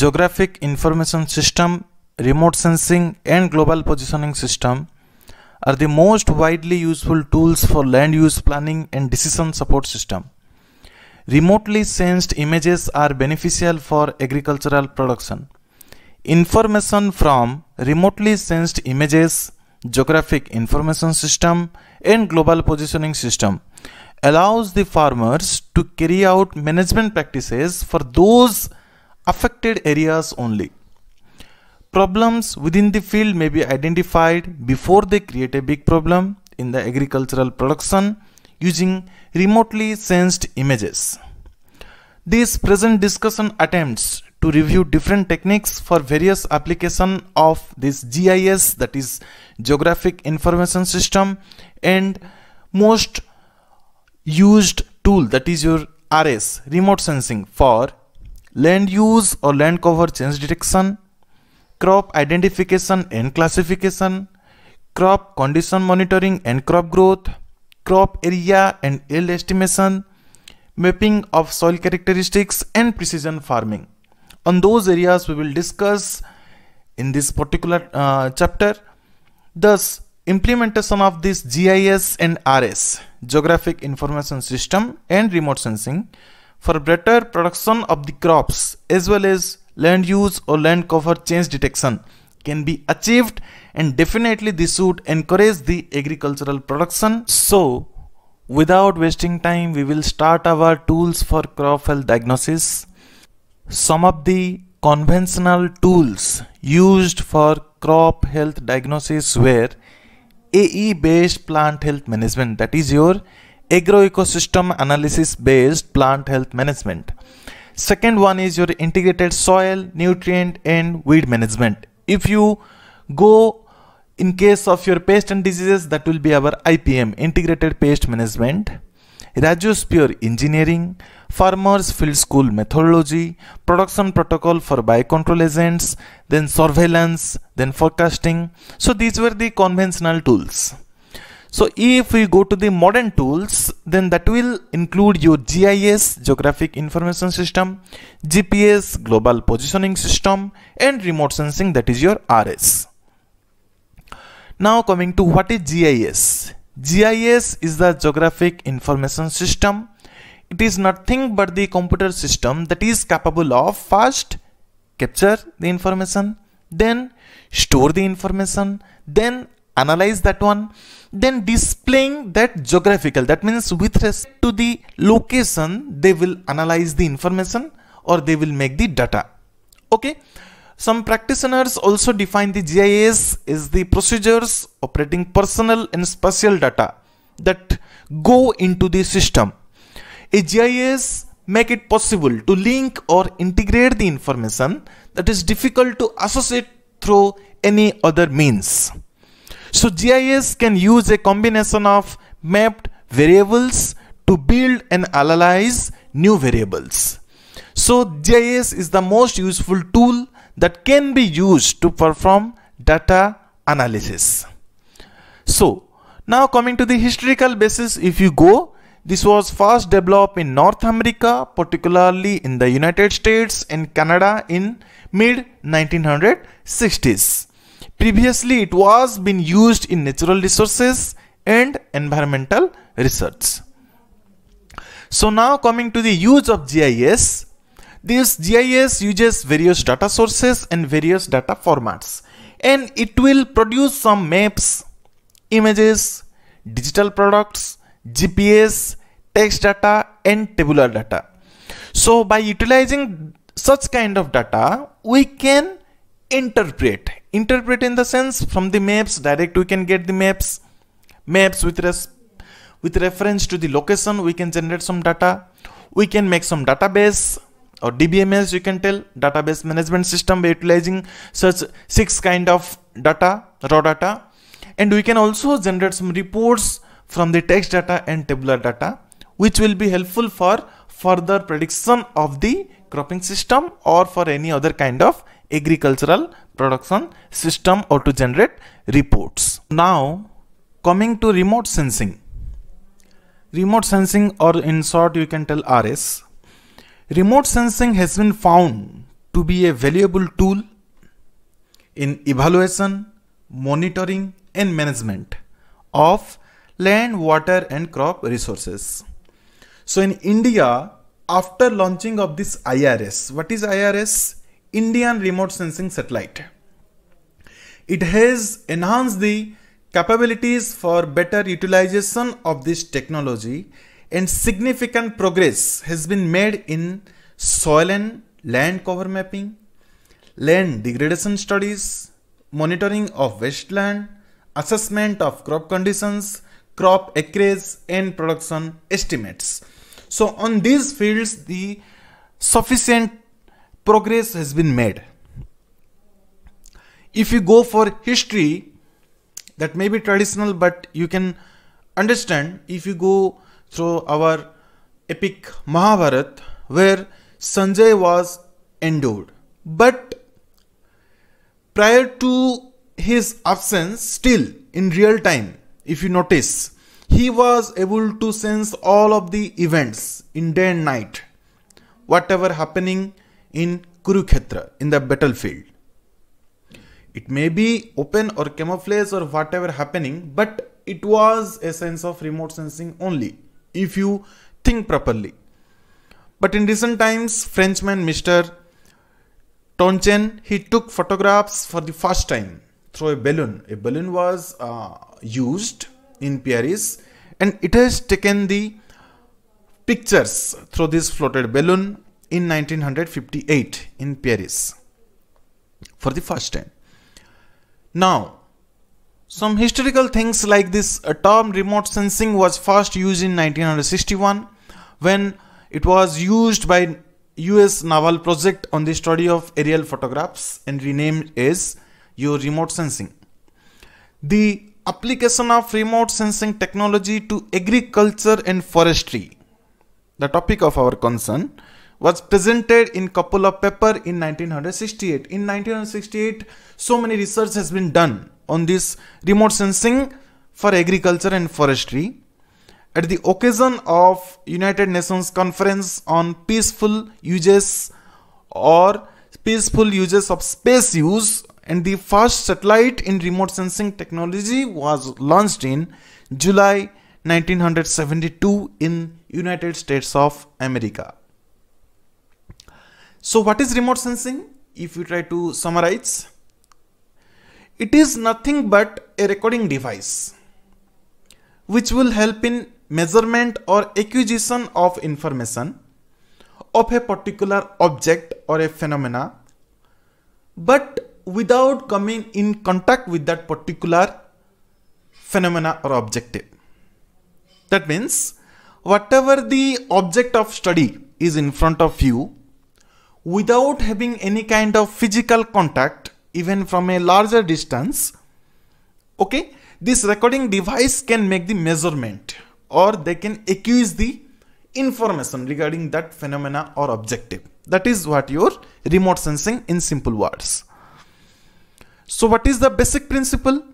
geographic information system, remote sensing and global positioning system are the most widely useful tools for land use planning and decision support system. Remotely sensed images are beneficial for agricultural production. Information from remotely sensed images, geographic information system and global positioning system allows the farmers to carry out management practices for those affected areas only. Problems within the field may be identified before they create a big problem in the agricultural production using remotely sensed images. This present discussion attempts to review different techniques for various application of this GIS, that is Geographic Information System, and most used tool, that is your RS, remote sensing, for land use or land cover change detection, crop identification and classification, crop condition monitoring and crop growth, crop area and yield estimation, mapping of soil characteristics and precision farming. On those areas we will discuss in this particular chapter. Thus, implementation of this GIS and RS, Geographic Information System and remote sensing, for better production of the crops as well as land use or land cover change detection can be achieved, and definitely this would encourage the agricultural production. So, without wasting time, we will start our tools for crop health diagnosis. Some of the conventional tools used for crop health diagnosis were AE based plant health management, that is your agroecosystem analysis based plant health management. Second one is your integrated soil, nutrient and weed management. If you go in case of your pest and diseases, that will be our IPM, integrated pest management. Radiosphere engineering, farmers field school methodology, production protocol for biocontrol agents, then surveillance, then forecasting. So these were the conventional tools. So if we go to the modern tools, then that will include your GIS, Geographic Information System, GPS, Global Positioning System, and remote sensing, that is your RS. Now coming to what is GIS. GIS is the Geographic Information System. It is nothing but the computer system that is capable of first capture the information, then store the information, then analyze that one, then displaying that geographical, that means with respect to the location they will analyze the information or they will make the data. Okay. Some practitioners also define the GIS as the procedures operating personal and spatial data that go into the system. A GIS make it possible to link or integrate the information that is difficult to associate through any other means. So GIS can use a combination of mapped variables to build and analyze new variables. So GIS is the most useful tool that can be used to perform data analysis. So now coming to the historical basis, if you go, this was first developed in North America, particularly in the United States and Canada in mid 1960s. Previously it was been used in natural resources and environmental research. So now coming to the use of GIS. This GIS uses various data sources and various data formats, and it will produce some maps, images, digital products, GPS, text data and tabular data. So by utilizing such kind of data, we can interpret in the sense from the maps direct we can get the maps with reference to the location we can generate some data. We can make some database or DBMS, you can tell, database management system, by utilizing such 6 kind of data, raw data, and we can also generate some reports from the text data and tabular data, which will be helpful for further prediction of the cropping system or for any other kind of agricultural production system or to generate reports. Now coming to remote sensing. Remote sensing, or in short you can tell RS. Remote sensing has been found to be a valuable tool in evaluation, monitoring and management of land, water and crop resources. So in India, after launching of this IRS, what is IRS? Indian Remote Sensing Satellite. It has enhanced the capabilities for better utilization of this technology, and significant progress has been made in soil and land cover mapping, land degradation studies, monitoring of wasteland, assessment of crop conditions, crop acreage and production estimates. So on these fields, the sufficient progress has been made. If you go for history, that may be traditional, but you can understand if you go through our epic Mahabharata, where Sanjay was endured. But prior to his absence, still in real time, if you notice, he was able to sense all of the events in day and night, whatever happening in Kurukshetra, in the battlefield. It may be open or camouflage or whatever happening, but it was a sense of remote sensing only, if you think properly. But in recent times, Frenchman Mr. Tonchen, he took photographs for the first time through a balloon. A balloon was used in Paris, and it has taken the pictures through this floated balloon in 1958 in Paris for the first time. Now, some historical things like this term remote sensing was first used in 1961 when it was used by US naval project on the study of aerial photographs and renamed as your remote sensing. The application of remote sensing technology to agriculture and forestry, the topic of our concern, was presented in couple of paper in 1968. In 1968, so many research has been done on this remote sensing for agriculture and forestry. At the occasion of United Nations Conference on Peaceful Uses or Peaceful Uses of Space Use, and the first satellite in remote sensing technology was launched in July 1972 in United States of America. So what is remote sensing? If we try to summarize, it is nothing but a recording device which will help in measurement or acquisition of information of a particular object or a phenomena, but without coming in contact with that particular phenomena or objective. That means whatever the object of study is in front of you, without having any kind of physical contact, even from a larger distance, okay, this recording device can make the measurement or they can acquire the information regarding that phenomena or objective. That is what your remote sensing in simple words. So what is the basic principle?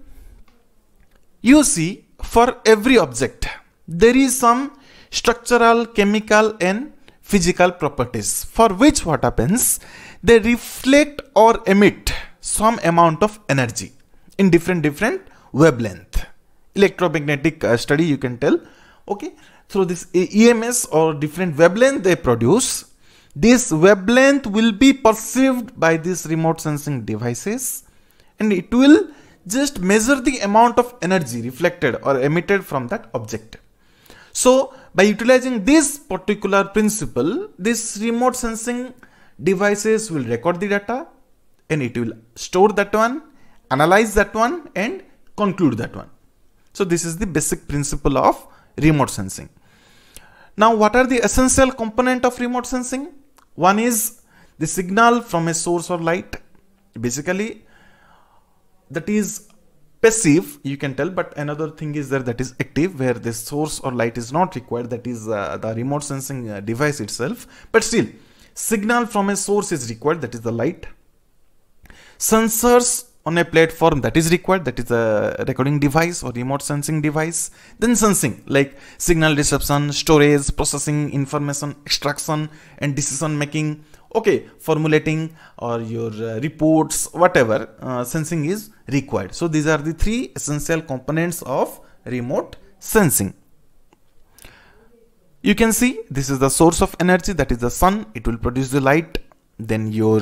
You see, for every object, there is some structural, chemical and physical properties for which what happens, they reflect or emit some amount of energy in different wavelength. Electromagnetic study you can tell, okay, through this EMS or different wavelength they produce. This wavelength will be perceived by these remote sensing devices, and it will just measure the amount of energy reflected or emitted from that object. So by utilizing this particular principle, this remote sensing devices will record the data and it will store that one, analyze that one and conclude that one. So this is the basic principle of remote sensing. Now what are the essential components of remote sensing? One is the signal from a source or light. Basically that is passive, you can tell, but another thing is there that is active, where the source or light is not required, that is the remote sensing device itself, but still signal from a source is required, that is the light. Sensors on a platform that is required, that is a recording device or remote sensing device. Then sensing, like signal reception, storage, processing, information extraction, and decision making. Okay, formulating or your reports, whatever sensing is required. So these are the three essential components of remote sensing. You can see this is the source of energy, that is the sun. It will produce the light. Then your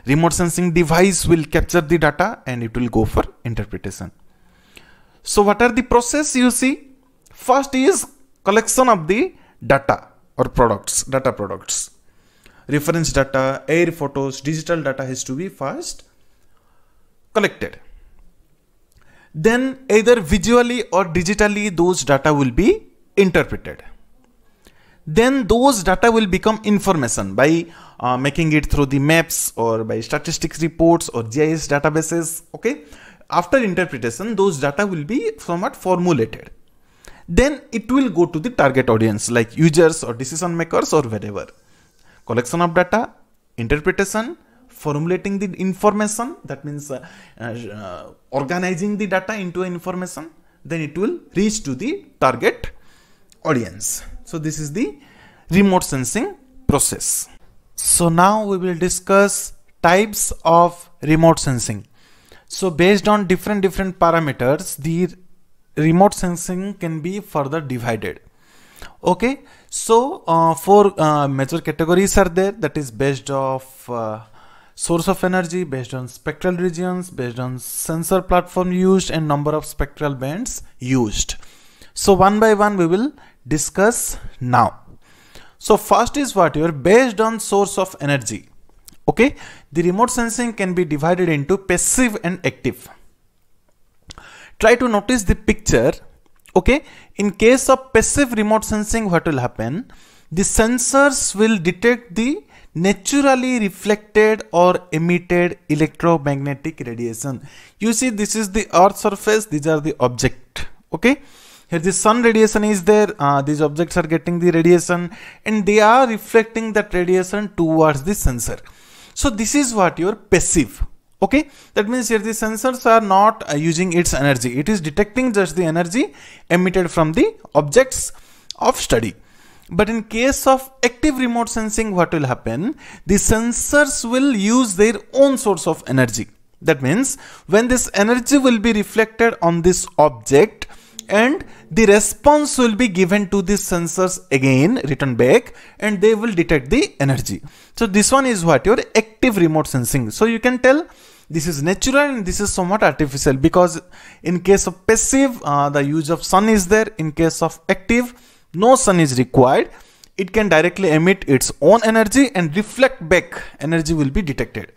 remote sensing device will capture the data and it will go for interpretation. So what are the process you see? First is collection of the data or products, data products. Reference data, air photos, digital data has to be first collected. Then either visually or digitally those data will be interpreted. Then those data will become information by making it through the maps or by statistics reports or GIS databases. Okay, after interpretation those data will be somewhat formulated. Then it will go to the target audience like users or decision makers or wherever. Collection of data, interpretation, formulating the information, that means organizing the data into information, then it will reach to the target audience. So this is the remote sensing process. So now we will discuss types of remote sensing. So based on different parameters, the remote sensing can be further divided. Okay, so four major categories are there, that is based off source of energy, based on spectral regions, based on sensor platform used, and number of spectral bands used. So one by one we will discuss now. So first is what your based on source of energy. Okay, the remote sensing can be divided into passive and active. Try to notice the picture. Okay, in case of passive remote sensing, what will happen? The sensors will detect the naturally reflected or emitted electromagnetic radiation. You see, this is the earth surface, these are the object. Okay, here the sun radiation is there, these objects are getting the radiation and they are reflecting that radiation towards the sensor. So this is what your passive. Okay, that means here the sensors are not using its energy, it is detecting just the energy emitted from the objects of study. But in case of active remote sensing, what will happen? The sensors will use their own source of energy. That means when this energy will be reflected on this object and the response will be given to the sensors again, return back, and they will detect the energy. So this one is what your active remote sensing. So you can tell this is natural and this is somewhat artificial, because in case of passive the use of sun is there. In case of active, no sun is required. It can directly emit its own energy and reflect back, energy will be detected.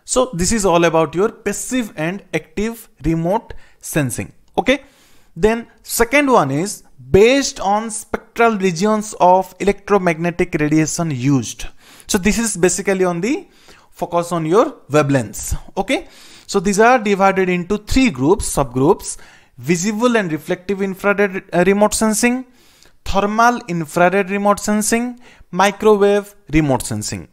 So this is all about your passive and active remote sensing. Okay, then second one is based on spectral regions of electromagnetic radiation used. So this is basically on the focus on your wavelengths. Okay, so these are divided into three groups, subgroups: visible and reflective infrared remote sensing, thermal infrared remote sensing, microwave remote sensing.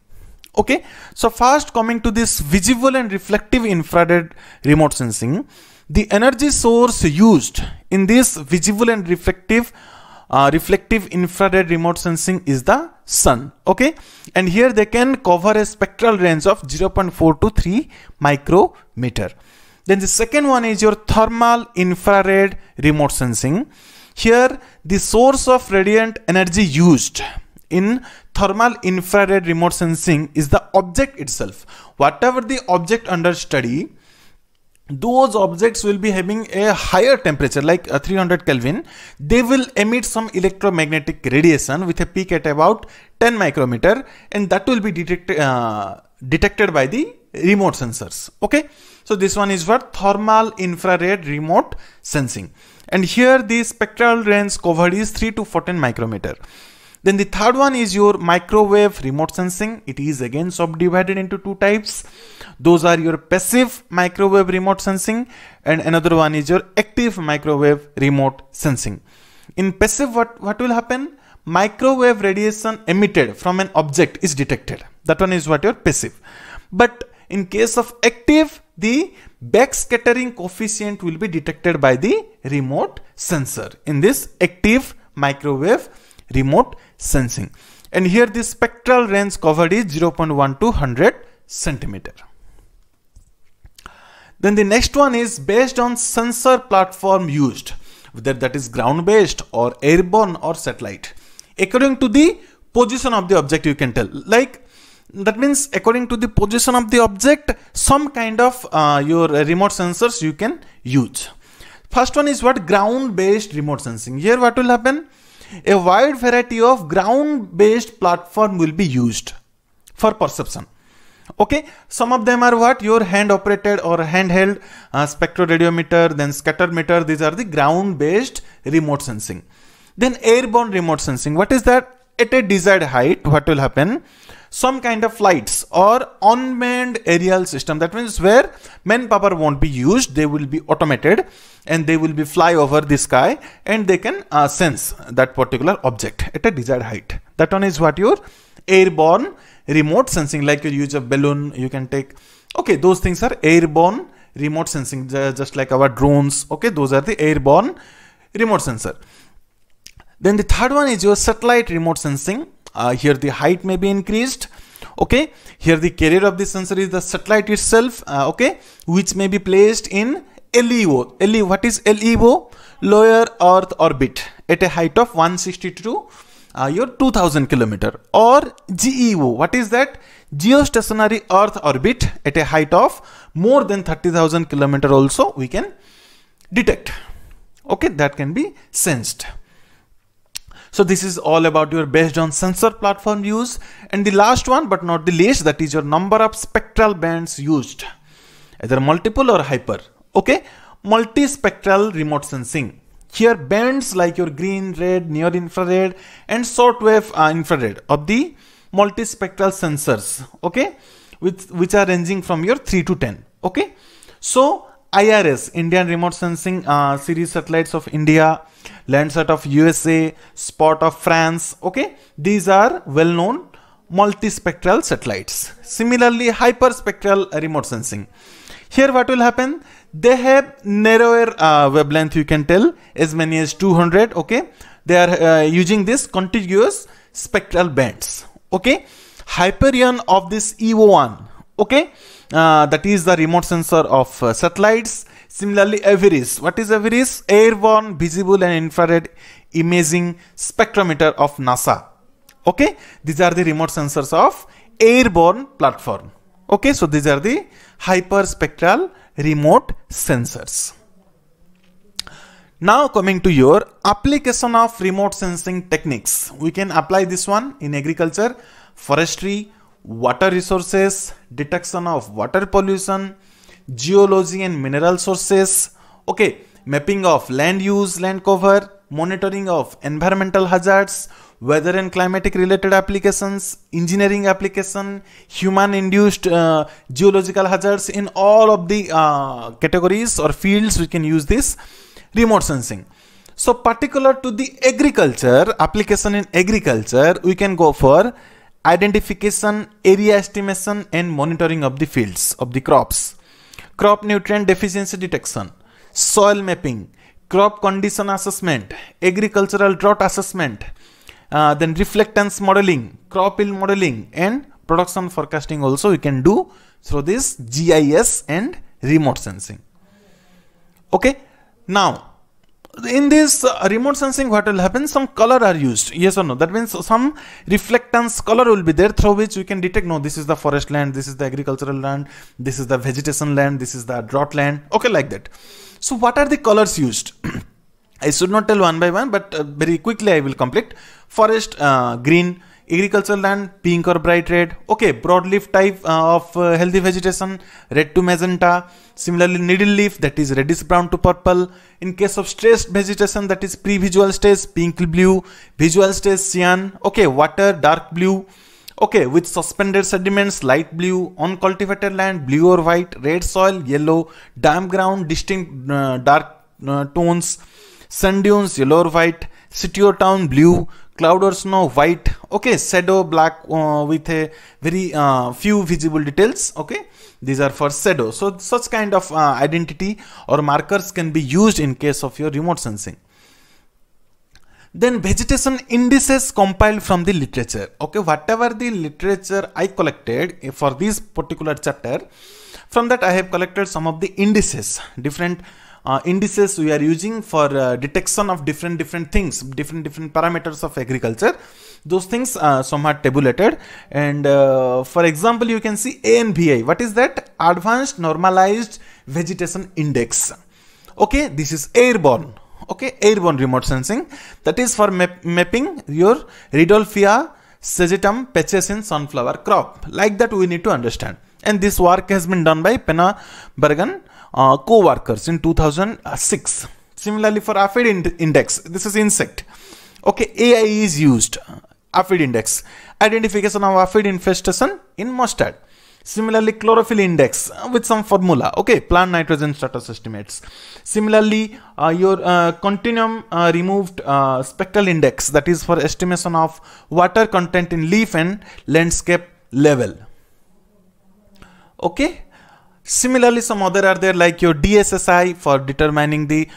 Okay, so first coming to this visible and reflective infrared remote sensing, the energy source used in this visible and reflective infrared remote sensing is the sun. Okay, and here they can cover a spectral range of 0.4 to 3 micrometer. Then the second one is your thermal infrared remote sensing. Here the source of radiant energy used in thermal infrared remote sensing is the object itself. Whatever the object under study, those objects will be having a higher temperature like 300 Kelvin. They will emit some electromagnetic radiation with a peak at about 10 micrometer, and that will be detected by the remote sensors. Okay, so this one is what thermal infrared remote sensing, and here the spectral range covered is 3 to 14 micrometer. Then the third one is your microwave remote sensing. It is again subdivided into two types. Those are your passive microwave remote sensing, and another one is your active microwave remote sensing. In passive, what will happen? Microwave radiation emitted from an object is detected. That one is what your passive. But In case of active, the backscattering coefficient will be detected by the remote sensor in this active microwave remote sensing. And here the spectral range covered is 0.1 to 100 centimeter. Then the next one is based on sensor platform used, whether that is ground based or airborne or satellite. According to the position of the object, you can tell, like that means according to the position of the object, some kind of your remote sensors you can use. First one is what? Ground based remote sensing. Here what will happen? A wide variety of ground based platform will be used for perception. Okay, some of them are what? Your hand operated or handheld spectroradiometer, then scatter meter. These are the ground based remote sensing. Then airborne remote sensing. What is that? At a desired height, what will happen? Some kind of flights or unmanned aerial system. That means where manpower won't be used, they will be automated and they will be fly over the sky and they can sense that particular object at a desired height. That one is what? Your airborne remote sensing, like you use a balloon, you can take. Okay, those things are airborne remote sensing, just like our drones. Okay, those are the airborne remote sensor. Then the third one is your satellite remote sensing. Here the height may be increased. Okay, here the carrier of the sensor is the satellite itself. Okay, which may be placed in LEO. What is LEO? Lower Earth orbit at a height of 162 to your 2000 kilometer, or GEO. What is that? Geostationary Earth orbit at a height of more than 30,000 kilometer also we can detect. Okay, that can be sensed. So this is all about your based on sensor platform use. And the last one but not the least, that is your number of spectral bands used, either multiple or hyper. Okay, multispectral remote sensing. Here bands like your green, red, near infrared and shortwave infrared of the multispectral sensors. Okay, which are ranging from your 3 to 10. Okay, so IRS, Indian Remote Sensing series satellites of India, Landsat of USA, Spot of France. Okay, these are well known multispectral satellites. Similarly, hyperspectral remote sensing. Here what will happen? They have narrower wavelength, you can tell, as many as 200. Okay, they are using this contiguous spectral bands. Okay, Hyperion of this EO1. Okay, that is the remote sensor of satellites. Similarly, Everest. What is Everest? Airborne visible and infrared imaging spectrometer of NASA. Okay, these are the remote sensors of airborne platform. Okay, so these are the hyperspectral remote sensors. Now coming to your application of remote sensing techniques. We can apply this one in agriculture, forestry, water resources, detection of water pollution, geology and mineral sources. Okay, mapping of land use, land cover, monitoring of environmental hazards, weather and climatic related applications, engineering application, human induced geological hazards. In all of the categories or fields we can use this remote sensing. So particular to the agriculture, application in agriculture, we can go for identification, area estimation and monitoring of the fields of the crops, crop nutrient deficiency detection, soil mapping, crop condition assessment, agricultural drought assessment, then reflectance modeling, crop yield modeling and production forecasting also we can do through this GIS and remote sensing. Okay, now in this remote sensing what will happen? Some color are used, yes or no? That means some reflectance color will be there through which we can detect, no, this is the forest land, this is the agricultural land, this is the vegetation land, this is the drought land. Okay, like that. So what are the colors used? I should not tell one by one, but very quickly I will complete. Forest, green, agricultural land, pink or bright red. Okay, broadleaf type of healthy vegetation, red to magenta. Similarly, needle leaf, that is reddish brown to purple. In case of stressed vegetation, that is pre-visual stage, pink blue, visual stage cyan. Okay, water, dark blue. Okay, with suspended sediments, light blue. Uncultivated land, blue or white. Red soil, yellow. Damp ground, distinct dark tones. Sand dunes, yellow or white. City or town, blue. Cloud or snow, white. Okay, shadow, black with a very few visible details. Okay, These are for shadow. So such kind of identity or markers can be used in case of your remote sensing. Then vegetation indices compiled from the literature. Okay, whatever the literature I collected for this particular chapter, from that I have collected some of the indices, different indices we are using for detection of different things, different parameters of agriculture. Those things some are tabulated, and for example you can see ANVI. What is that? Advanced Normalized Vegetation Index. Okay, this is airborne. Okay, airborne remote sensing, that is for mapping your Rhodolphia sagittum patches in sunflower crop. Like that we need to understand, and this work has been done by Penna Bergen co-workers in 2006. Similarly for aphid index, this is insect. Okay, AI is used. Aphid index, identification of aphid infestation in mustard. Similarly, chlorophyll index with some formula. Okay, plant nitrogen status estimates. Similarly, your continuum removed spectral index, that is for estimation of water content in leaf and landscape level. Okay. Similarly, some other are there like your DSSI for determining the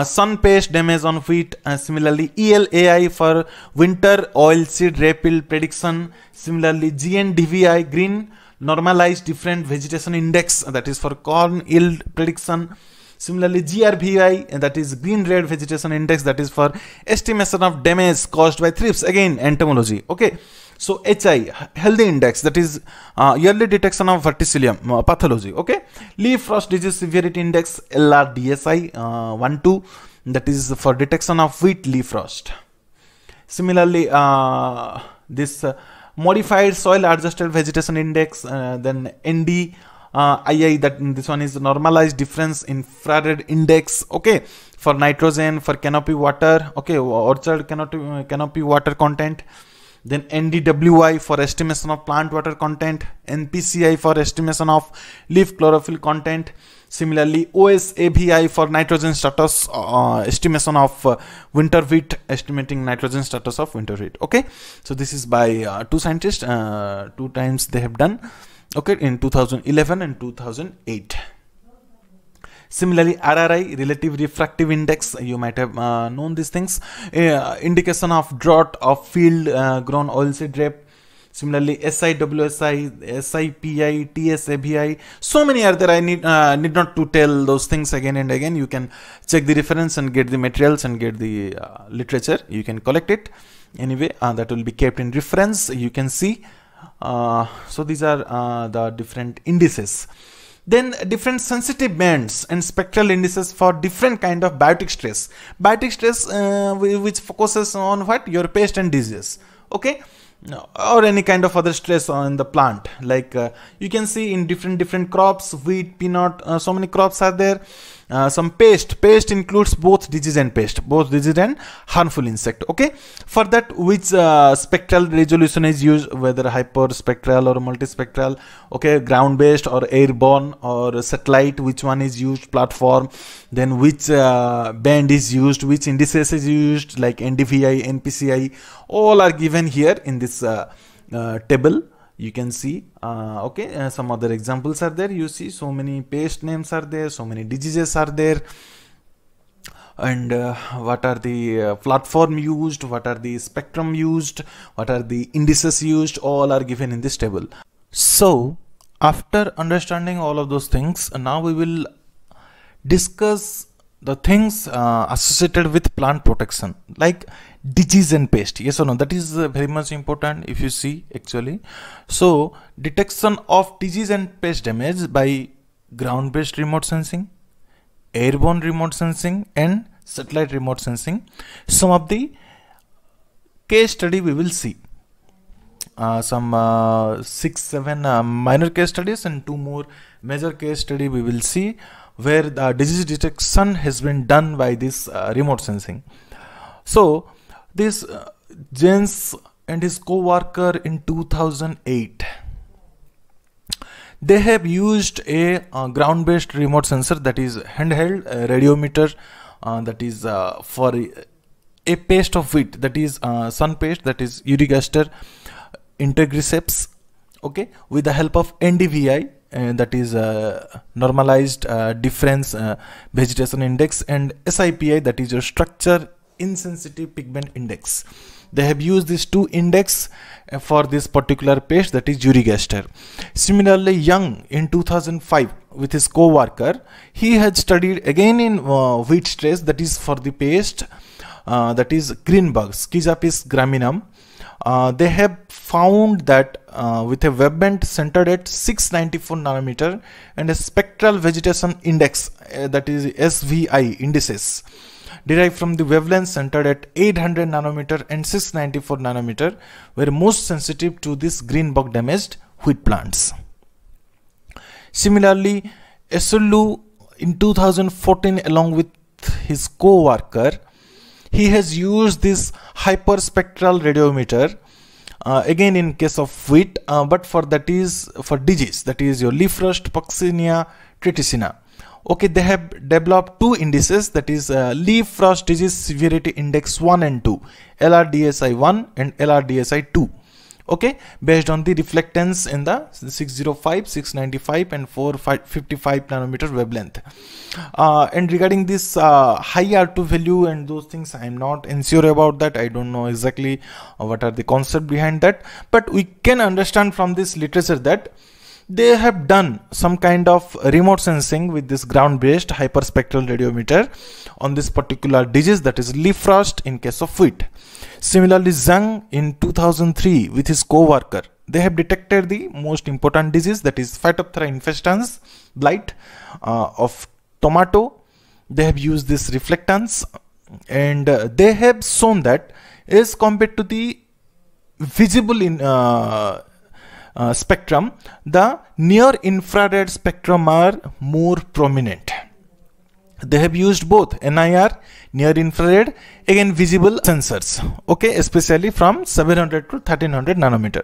sun pest damage on wheat. Similarly, ELAI for winter oilseed refill prediction. Similarly, GNDVI, green normalized different vegetation index, that is for corn yield prediction. Similarly, GRVI, that is green red vegetation index, that is for estimation of damage caused by thrips, again entomology. Okay, so HI, healthy index, that is yearly detection of verticillium pathology. Okay, leaf frost disease severity index, LRDSI 1-2, that is for detection of wheat leaf frost. Similarly, this modified soil adjusted vegetation index, then ND II, that this one is normalized difference infrared index. Okay, for nitrogen, for canopy water. Okay, orchard canopy water content. Then NDWI for estimation of plant water content. NPCI for estimation of leaf chlorophyll content. Similarly, OSAVI for nitrogen status, estimation of winter wheat, estimating nitrogen status of winter wheat. Okay, so this is by two scientists, 2 times they have done. Okay, in 2011 and 2008. Similarly, RRI, relative refractive index, you might have known these things, indication of drought of field grown oilseed rape. Similarly, SIWSI, SIPI, TSAVI, so many are there. I need not to tell those things again and again. You can check the reference and get the materials and get the literature. You can collect it anyway. That will be kept in reference. You can see. So these are the different indices. Then different sensitive bands and spectral indices for different kind of biotic stress. Biotic stress which focuses on what? Your pest and disease. Okay, or any kind of other stress on the plant. Like you can see in different crops, wheat, peanut, so many crops are there. Some pest includes both disease and pest, both disease and harmful insect. Okay, for that which spectral resolution is used, whether hyperspectral or multispectral. Okay, ground based or airborne or satellite, which one is used, platform, then which band is used, which indices is used, like NDVI, NPCI, all are given here in this table. You can see. Okay, some other examples are there. You see so many pest names are there, so many diseases are there, and what are the platform used, what are the spectrum used, what are the indices used, all are given in this table. So after understanding all of those things, now we will discuss the things associated with plant protection, like disease and pest. Yes or no? That is very much important if you see actually. So detection of disease and pest damage by ground based remote sensing, airborne remote sensing, and satellite remote sensing. Some of the case study we will see. Some 6-7 minor case studies and 2 more major case study we will see, where the disease detection has been done by this remote sensing. So this Jens and his co-worker in 2008, they have used a ground-based remote sensor, that is handheld radiometer, that is for a pest of wheat, that is sun pest, that is Eurygaster intergriseps. Okay, with the help of NDVI, that is normalized difference vegetation index, and SIPI, that is your structure insensitive pigment index. They have used these two index for this particular pest, that is uric aster. Similarly, Young in 2005 with his co-worker, he had studied again in wheat stress, that is for the pest that is green bug, Schizapis graminum. They have found that with a wavelength centered at 694 nanometer and a spectral vegetation index, that is SVI indices, derived from the wavelength centered at 800 nanometer and 694 nanometer, were most sensitive to this green bug damaged wheat plants. Similarly, Esulu in 2014 along with his co-worker, he has used this hyperspectral radiometer again in case of wheat, but for that is for disease, that is your leaf rust, Puccinia triticina. Okay, they have developed two indices, that is leaf rust disease severity index 1 and 2, LRDSI 1 and LRDSI 2. Okay, based on the reflectance in the 605, 695 and 455 nanometer wavelength. And regarding this high R2 value and those things, I am not sure about that. I don't know exactly what are the concept behind that, but we can understand from this literature that they have done some kind of remote sensing with this ground based hyperspectral radiometer on this particular disease, that is leaf rust in case of wheat. Similarly, Zhang in 2003 with his co-worker, they have detected the most important disease, that is Phytophthora infestans blight of tomato. They have used this reflectance, and they have shown that as compared to the visible in spectrum, the near infrared spectrum are more prominent. They have used both NIR, near infrared, again visible sensors, okay, especially from 700 to 1300 nanometer.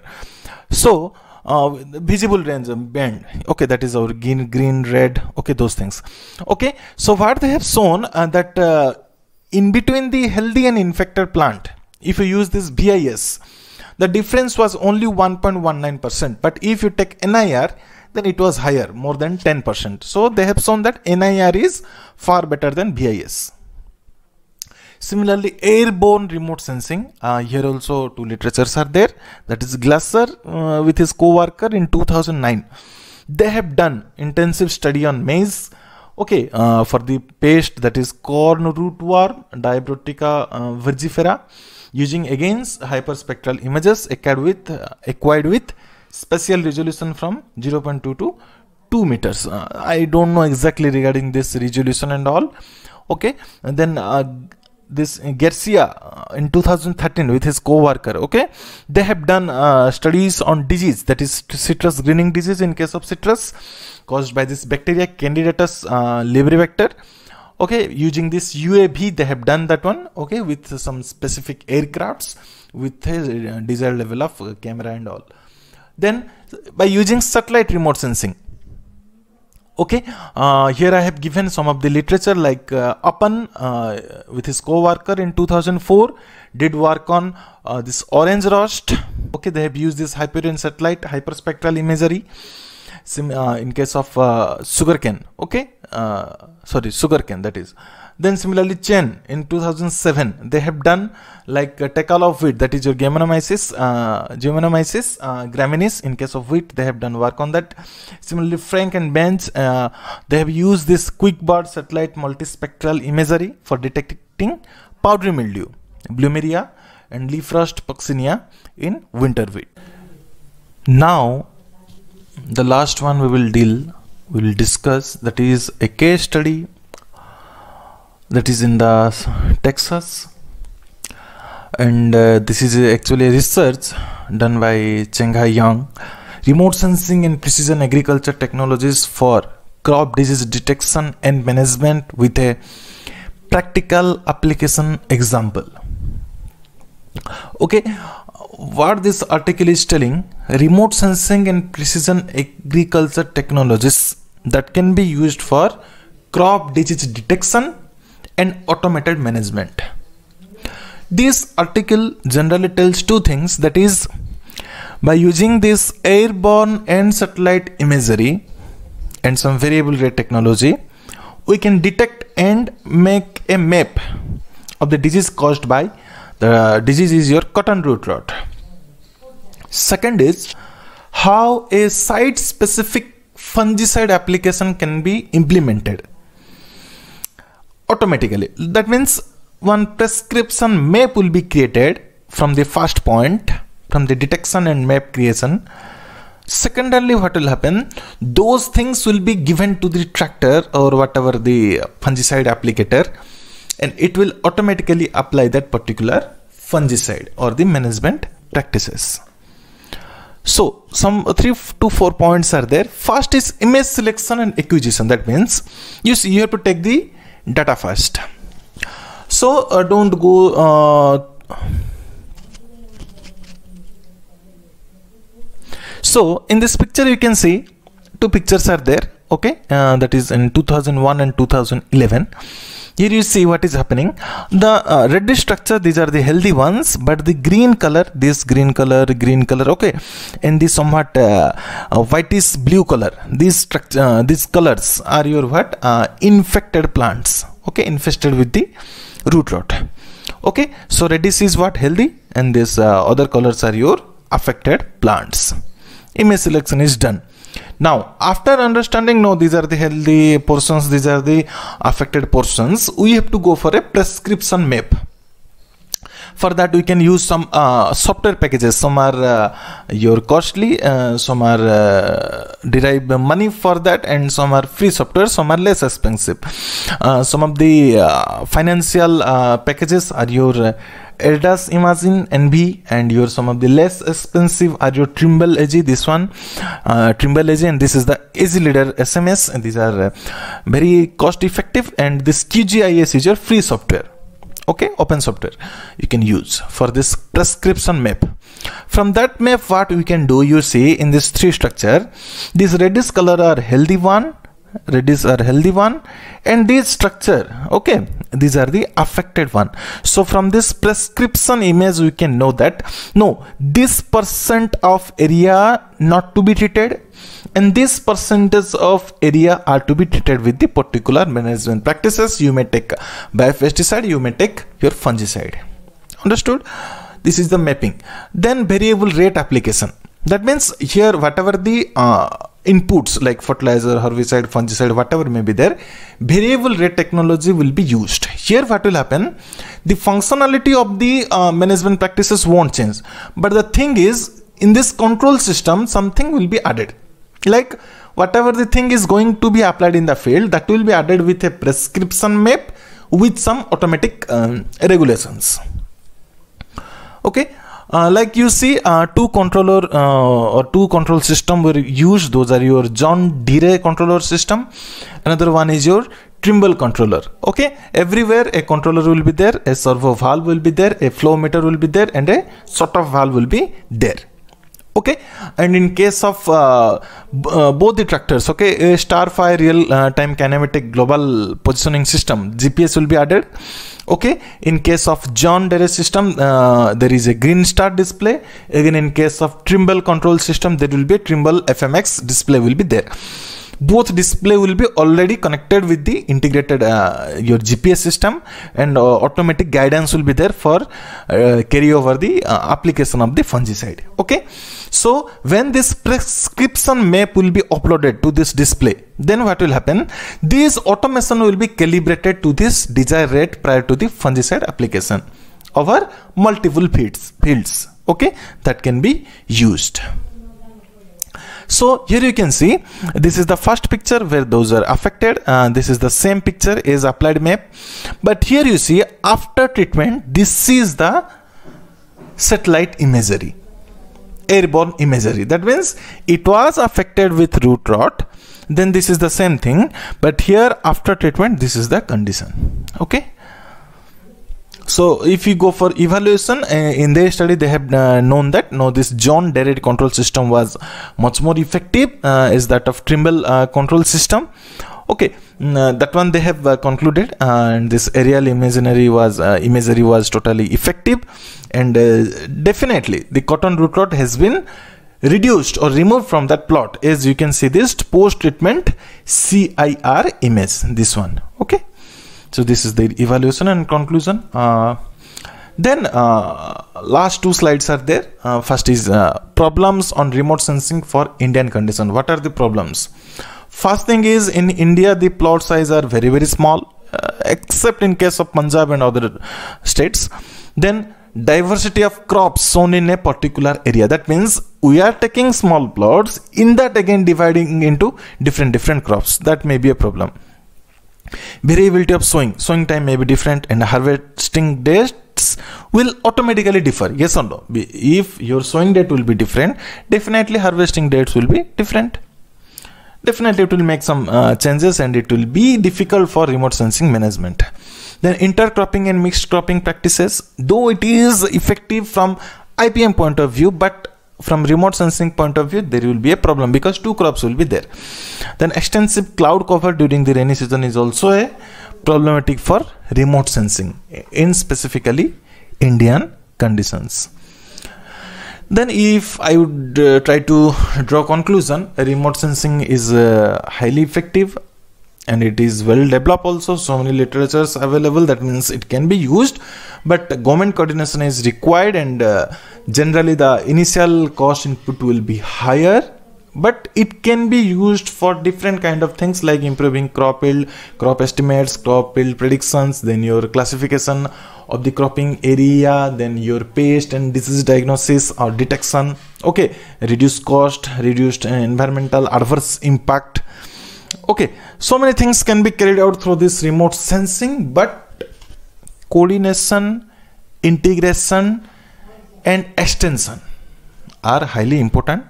So visible range band, okay, that is our green, red, okay, those things. Okay, so what they have shown that in between the healthy and infected plant, if you use this BIS, the difference was only 1.19%, but if you take NIR, then it was higher, more than 10%. So they have shown that NIR is far better than BIS. Similarly, airborne remote sensing, here also two literatures are there, that is Glasser with his co-worker in 2009. They have done intensive study on maize, okay, for the pest, that is corn rootworm, Diabrotica virgifera, using again hyperspectral images acquired with spatial resolution from 0.2 to 2 meters. I don't know exactly regarding this resolution and all. Okay, and then this Garcia in 2013 with his co-worker, okay, they have done studies on disease, that is citrus greening disease in case of citrus caused by this bacteria Candidatus librivector. Okay, using this UAV they have done that one, okay, with some specific aircrafts with a desired level of camera and all. Then by using satellite remote sensing, okay, here I have given some of the literature, like Uppan with his co-worker in 2004 did work on this orange rust. Okay, they have used this Hyperion satellite hyperspectral imagery in case of sugarcane, okay, sugarcane, that is. Then similarly Chen in 2007 they have done like Tecala of wheat, that is your Gamenomyces graminis in case of wheat. They have done work on that. Similarly Frank and Bench, they have used this QuickBird satellite multispectral imagery for detecting powdery mildew, Blumeria and leaf rust Puccinia in winter wheat. Now the last one we will discuss, that is a case study that is in the Texas, and this is actually a research done by Chenghai Yang, remote sensing and precision agriculture technologies for crop disease detection and management with a practical application example. Okay, what this article is telling, remote sensing and precision agriculture technologies that can be used for crop disease detection and automated management. This article generally tells two things, that is by using this airborne and satellite imagery, and some variable rate technology, we can detect and make a map of the disease caused by the disease is your cotton root rot. Second is how a site specific fungicide application can be implemented automatically. That means one prescription map will be created from the first point, from the detection and map creation. Secondarily, what will happen, those things will be given to the tractor or whatever the fungicide applicator, and it will automatically apply that particular fungicide or the management practices. So some 3 to 4 points are there. First is image selection and acquisition. That means you have to take the data first. So don't go so in this picture you can see two pictures are there, okay, that is in 2001 and 2011. Here you see what is happening. The reddish structure, these are the healthy ones, but the green color, this green color, okay, and the somewhat whitish blue color, these structure, these colors are your what, infected plants, okay, infested with the root rot. Okay, so reddish is what, healthy, and this other colors are your affected plants. Image selection is done. Now after understanding, no, these are the healthy portions, these are the affected portions, we have to go for a prescription map. For that we can use some software packages. Some are your costly, some are derive money for that, and some are free software, some are less expensive. Some of the financial packages are your Erdas Imagine NV, and your some of the less expensive are your Trimble AG, this one Trimble AG, and this is the AG Leader SMS, and these are very cost effective, and this QGIS is your free software, okay, open software you can use for this prescription map. From that map what we can do, you see in this tree structure, this reddish color are healthy one, and this structure, okay, these are the affected one. So from this prescription image we can know that no, this percent of area not to be treated, and this percentage of area are to be treated with the particular management practices. You may take biopesticide, you may take your fungicide. Understood? This is the mapping. Then variable rate application. That means here whatever the inputs like fertilizer, herbicide, fungicide, whatever may be there, variable rate technology will be used. Here what will happen, the functionality of the management practices won't change, but the thing is, in this control system something will be added, like whatever the thing is going to be applied in the field, that will be added with a prescription map with some automatic regulations. Okay, like you see two controller or two control system were used. Those are your John Deere controller system, another one is your Trimble controller. Okay, everywhere a controller will be there, a servo valve will be there, a flow meter will be there, and a sort of valve will be there. Okay, and in case of both the tractors, okay, a Starfire real time kinematic global positioning system, GPS will be added. Okay, in case of John Deere system there is a green star display. Again in case of Trimble control system there will be a Trimble FMX display will be there. Both display will be already connected with the integrated your GPS system, and automatic guidance will be there for carry over the application of the fungicide. Okay, so when this prescription map will be uploaded to this display, then what will happen, this automation will be calibrated to this desired rate prior to the fungicide application over multiple fields, okay, that can be used. So here you can see this is the first picture where those are affected, this is the same picture is applied map, but here you see after treatment this is the satellite imagery, airborne imagery. That means it was affected with root rot, then this is the same thing, but here after treatment this is the condition. Okay, so if you go for evaluation, in their study they have known that no, this John Deere control system was much more effective is that of Trimble control system. Okay, that one they have concluded, and this aerial imagery was totally effective, and definitely the cotton root rot has been reduced or removed from that plot. As you can see this post treatment CIR image, this one. Okay, so this is the evaluation and conclusion. Then last two slides are there. First is problems on remote sensing for Indian condition. What are the problems? First thing is, in India the plot size are very, very small, except in case of Punjab and other states. Then diversity of crops sown in a particular area. That means we are taking small plots, in that again dividing into different crops. That may be a problem. Variability of sowing time may be different, and harvesting dates will automatically differ. Yes or no? If your sowing date will be different, definitely harvesting dates will be different. Definitely it will make some changes, and it will be difficult for remote sensing management. Then intercropping and mixed cropping practices, though it is effective from IPM point of view, but from remote sensing point of view there will be a problem because two crops will be there. Then extensive cloud cover during the rainy season is also a problematic for remote sensing in specifically Indian conditions. Then if I would try to draw conclusion, remote sensing is highly effective and it is well developed also. So many literatures available, that means it can be used, but government coordination is required, and generally the initial cost input will be higher, but it can be used for different kind of things like improving crop yield, crop estimates, crop yield predictions, then your classification of the cropping area, then your pest and disease diagnosis or detection. Okay, reduced cost, reduced environmental adverse impact. Okay, so many things can be carried out through this remote sensing, but coordination, integration and extension are highly important.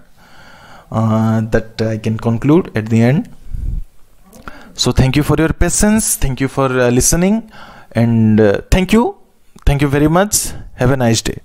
That I can conclude at the end. So thank you for your patience, thank you for listening, and thank you very much. Have a nice day.